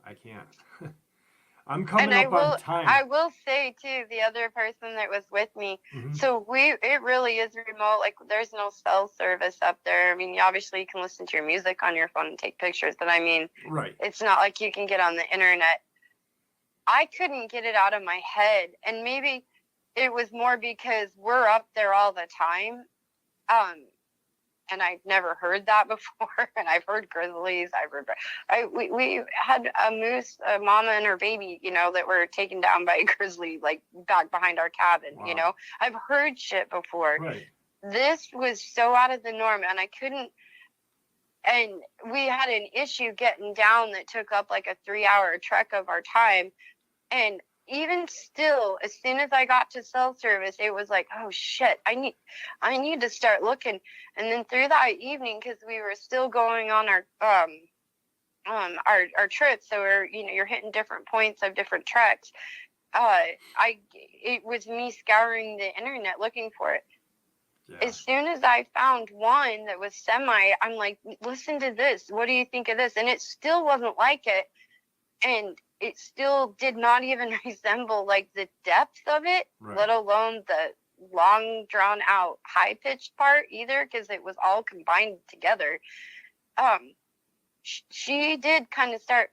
I can't. I'm coming up on time. I will say too, the other person that was with me, so it really is remote. Like there's no cell service up there. I mean, obviously you can listen to your music on your phone and take pictures, but I mean, right. It's not like you can get on the internet. I couldn't get it out of my head, and maybe it was more because we're up there all the time. And I've never heard that before. And I've heard grizzlies. We had a moose, a mama and her baby, that were taken down by a grizzly, like back behind our cabin. Wow. I've heard shit before. Right. This was so out of the norm, and I couldn't. And we had an issue getting down that took up like a 3-hour trek of our time. And even still, as soon as I got to cell service, it was like, oh shit, I need to start looking. And then through that evening, because we were still going on our trip, so you're hitting different points of different treks. It was me scouring the internet looking for it. Yeah. As soon as I found one that was I'm like, listen to this. What do you think of this? And it still wasn't like it. And it still did not even resemble like the depth of it, right, let alone the long drawn out high pitched part either, because it was all combined together. She did kind of start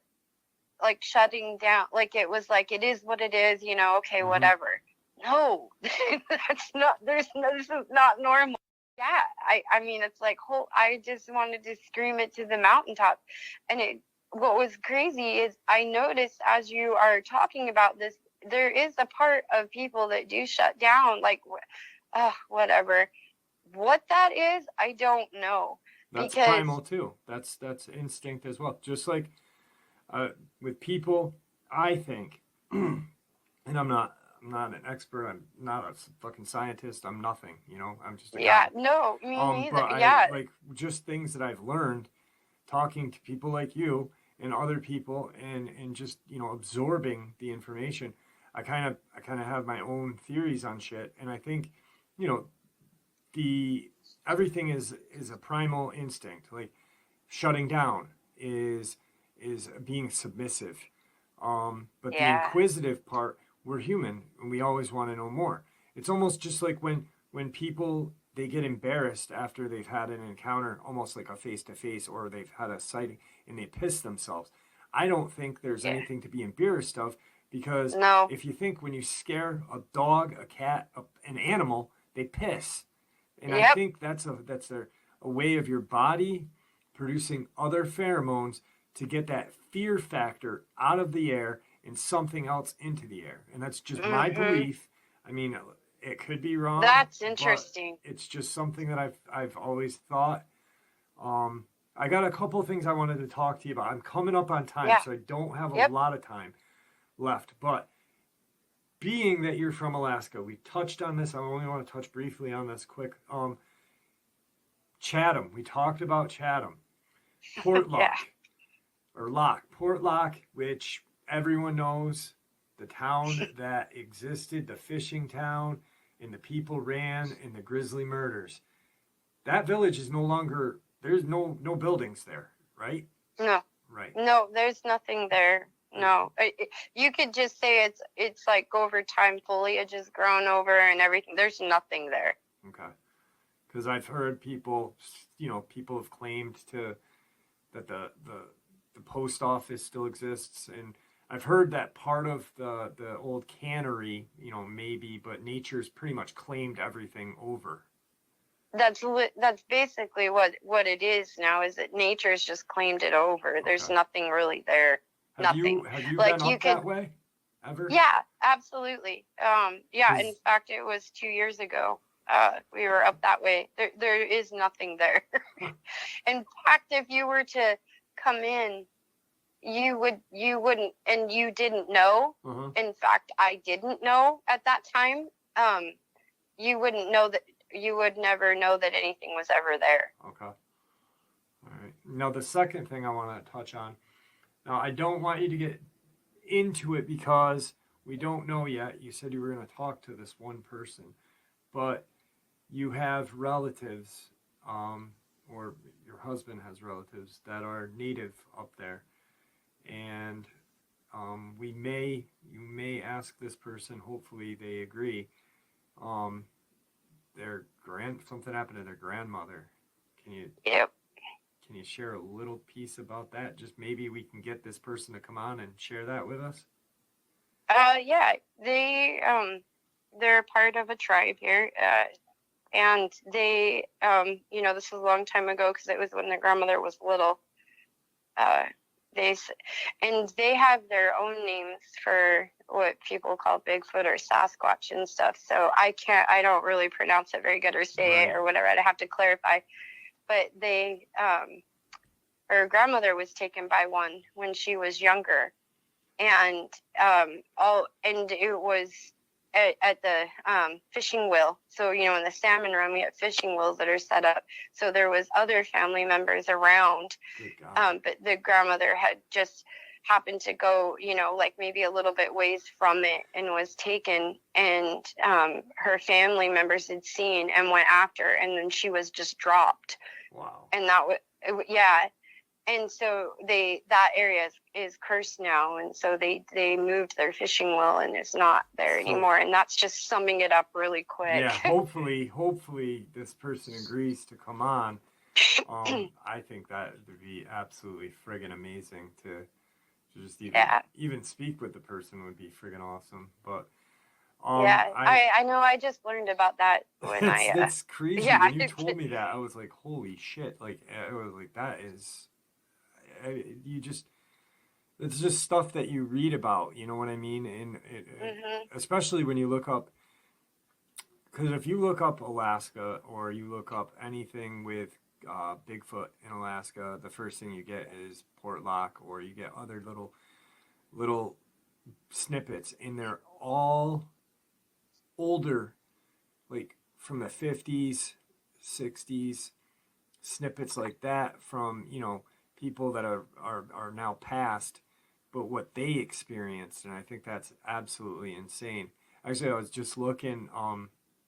like shutting down, like it was like, it is what it is, okay, whatever. No, this is not normal. Yeah, I mean, it's like, I just wanted to scream it to the mountaintop. And what was crazy is I noticed as you are talking about this, there is a part of people that do shut down, like, whatever. What that is, I don't know. That's primal too. That's instinct as well. Just like with people, I think, and I'm not an expert. I'm not a fucking scientist. I'm nothing. I'm just a guy. No, me neither. But like just things that I've learned talking to people like you and other people, and just absorbing the information. I kind of have my own theories on shit, and I think everything is a primal instinct. Like shutting down is being submissive, but the inquisitive part, we're human and we always want to know more. It's almost just like when people, they get embarrassed after they've had an encounter, almost like a face-to-face, or they've had a sighting and they piss themselves. I don't think there's anything to be embarrassed of, because if you think, when you scare a dog, a cat, an animal, they piss. And I think that's a way of your body producing other pheromones to get that fear factor out of the air and something else into the air. And that's just my belief. I mean, it could be wrong. That's interesting. It's just something that I've always thought. I got a couple of things I wanted to talk to you about. I'm coming up on time, so I don't have a lot of time left. But being that you're from Alaska, we touched on this. I only want to touch briefly on this quick. Chatham. We talked about Chatham. Portlock. Portlock, which everyone knows, the town that existed, the fishing town, and the people ran in the grizzly murders. That village is no longer, there's no buildings there, right? No. Right. No, there's nothing there. No. You could just say it's like over time foliage has grown over and everything. There's nothing there. Okay. Because I've heard people, people have claimed that the post office still exists, and I've heard that part of the old cannery, maybe, but nature's pretty much claimed everything over. That's basically what it is now, is that nature's just claimed it over. There's nothing really there. Have Nothing. you like been up that way ever? Yeah, absolutely. Yeah, in Is- fact, it was 2 years ago. We were up that way. There is nothing there. In fact, if you were to come in, you wouldn't, and you didn't know. In fact, I didn't know at that time. You wouldn't know that. You would never know that anything was ever there. Okay. All right. Now, the second thing I want to touch on. Now, I don't want you to get into it because we don't know yet. You said you were going to talk to this one person, but you have relatives, or your husband has relatives that are native up there, and you may ask this person. Hopefully, they agree. Something happened to their grandmother. Yep. Can you share a little piece about that? Just maybe we can get this person to come on and share that with us. Yeah, they're part of a tribe here, and they, this was a long time ago because it was when their grandmother was little. They have their own names for what people call Bigfoot or Sasquatch and stuff. So I don't really pronounce it very good or say it or whatever. I'd have to clarify. But her grandmother was taken by one when she was younger, and it was at the fishing wheel. So in the salmon run, we have fishing wheels that are set up. So there was other family members around, but the grandmother had just happened to go, like maybe a little bit ways from it, and was taken, and her family members had seen and went after, and then she was just dropped. Wow. And that was, yeah. And so that area is cursed now, and so they moved their fishing wheel, and it's not there anymore. And that's just summing it up really quick. Yeah, hopefully this person agrees to come on. I think that would be absolutely friggin' amazing to just even speak with the person would be friggin' awesome. But I know. I just learned about that when that's crazy. Yeah. When you told me that, I was like, holy shit! Like, I was like, that is. It's just stuff that you read about, you know what I mean? And especially when you look up, because if you look up Alaska or you look up anything with Bigfoot in Alaska, the first thing you get is Portlock, or you get other little snippets, and they're all older, like from the 50s, 60s, snippets like that from, people that are now past, but what they experienced, and I think that's absolutely insane. Actually, I was just looking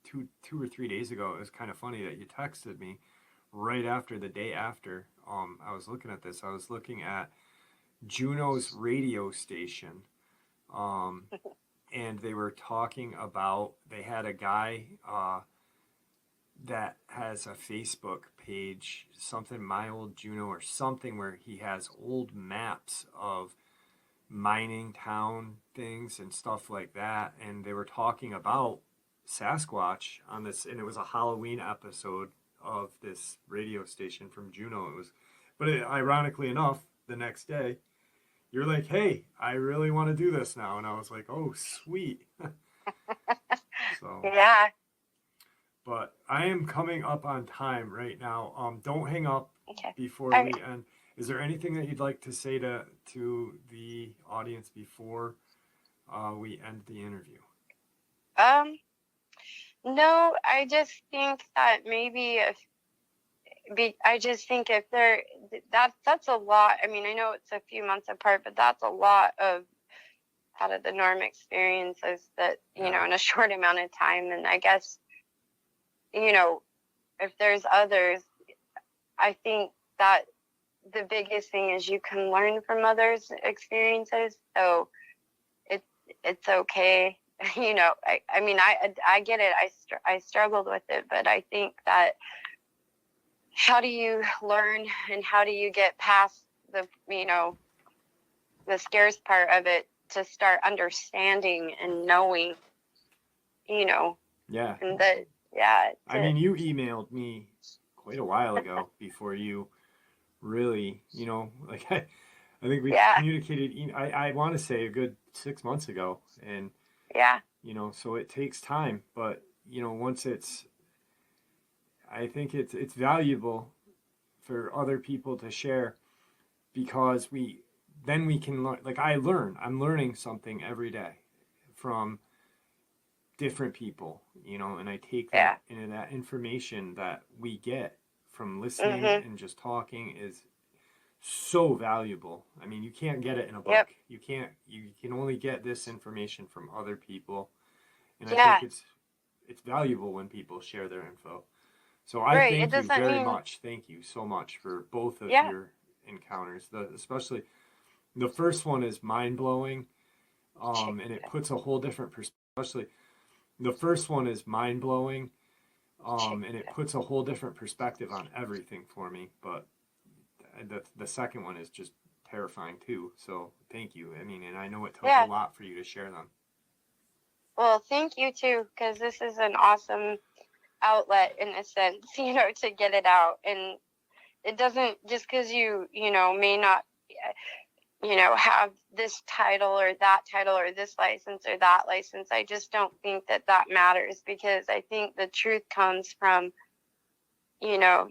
2 or 3 days ago. It was kind of funny that you texted me right after the day after. I was looking at this. I was looking at Juneau's radio station, and they were talking about, they had a guy that has a Facebook page, something My Old Juneau or something, where he has old maps of mining town things and stuff like that. And they were talking about Sasquatch on this, and it was a Halloween episode of this radio station from Juneau. Ironically enough, the next day, you're like, hey, I really want to do this now. And I was like, oh, sweet. So yeah. But I am coming up on time right now. Don't hang up before we end. Is there anything that you'd like to say to the audience before we end the interview? No, I just think that maybe that's a lot. I mean, I know it's a few months apart, but that's a lot of out of the norm experiences that, in a short amount of time. And I guess, if there's others, I think that the biggest thing is you can learn from others' experiences. So it's okay you know, I mean, I get it. I struggled with it, but I think that how do you learn and how do you get past the, you know, the scarce part of it to start understanding and knowing, you know, Yeah. and that, yeah. I mean, you emailed me quite a while ago before you really, you know, like I think we yeah, communicated, I want to say a good 6 months ago. And, yeah, you know, so it takes time, but, you know, once I think it's valuable for other people to share because then we can learn, like I'm learning something every day from different people, you know, and I take yeah. that and that information that we get from listening Mhm. and just talking is so valuable. I mean, you can't get it in a Yep. book. You can only get this information from other people. And I Yeah. think it's valuable when people share their info. So I Right. It thank you doesn't very mean. much. Thank you so much for both of Yeah. your encounters. Especially the first one is mind blowing. And it puts a whole different perspective. Especially the first one is mind blowing. And it puts a whole different perspective on everything for me. But the second one is just terrifying too. So thank you. I mean, and I know it took a Yeah. lot for you to share them. Well, thank you too, because this is an awesome outlet in a sense, you know, to get it out. And it doesn't just because you know, may not, you know, have this title or that title or this license or that license. I just don't think that that matters, because I think the truth comes from, you know,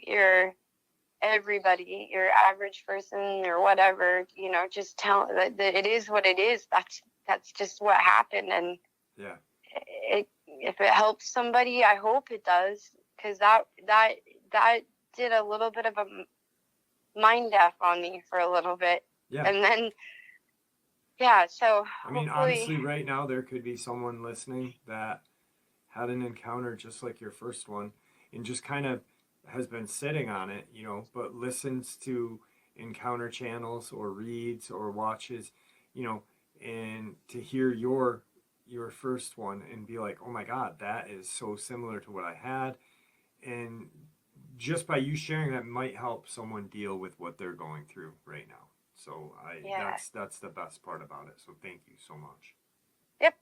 everybody, your average person or whatever, you know, just tell that it is what it is. That's just what happened. And Yeah. if it helps somebody, I hope it does, because that did a little bit of a mind F on me for a little bit. Yeah. And then, yeah, so I mean, hopefully, honestly, right now there could be someone listening that had an encounter just like your first one and just kind of has been sitting on it, you know, but listens to encounter channels or reads or watches, you know, and to hear your first one and be like, "Oh my god, that is so similar to what I had." And just by you sharing that might help someone deal with what they're going through right now. So yeah, that's the best part about it. So thank you so much. yep,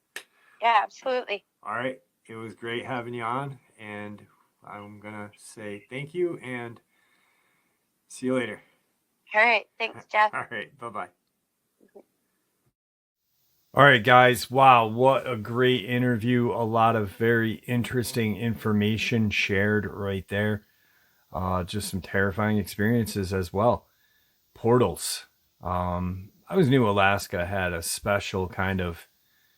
yeah, absolutely. All right. It was great having you on, and I'm gonna say thank you and see you later. All right, thanks, Jeff. All right. Bye bye. All right, guys. Wow, what a great interview. A lot of very interesting information shared right there. Just some terrifying experiences as well. Portals. I always knew Alaska had a special kind of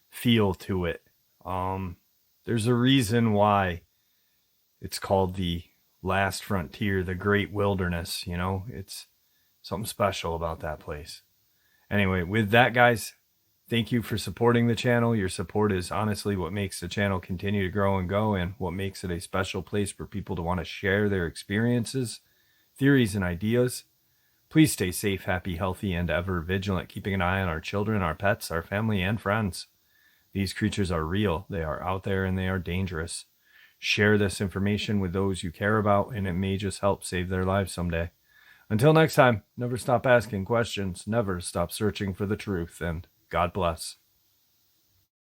feel to it. There's a reason why it's called the last frontier, the great wilderness. You know, it's something special about that place. Anyway, with that, guys, thank you for supporting the channel. Your support is honestly what makes the channel continue to grow and go, and what makes it a special place for people to want to share their experiences, theories, and ideas. Please stay safe, happy, healthy, and ever vigilant, keeping an eye on our children, our pets, our family, and friends. These creatures are real, they are out there, and they are dangerous. Share this information with those you care about, and it may just help save their lives someday. Until next time, never stop asking questions, never stop searching for the truth, and God bless.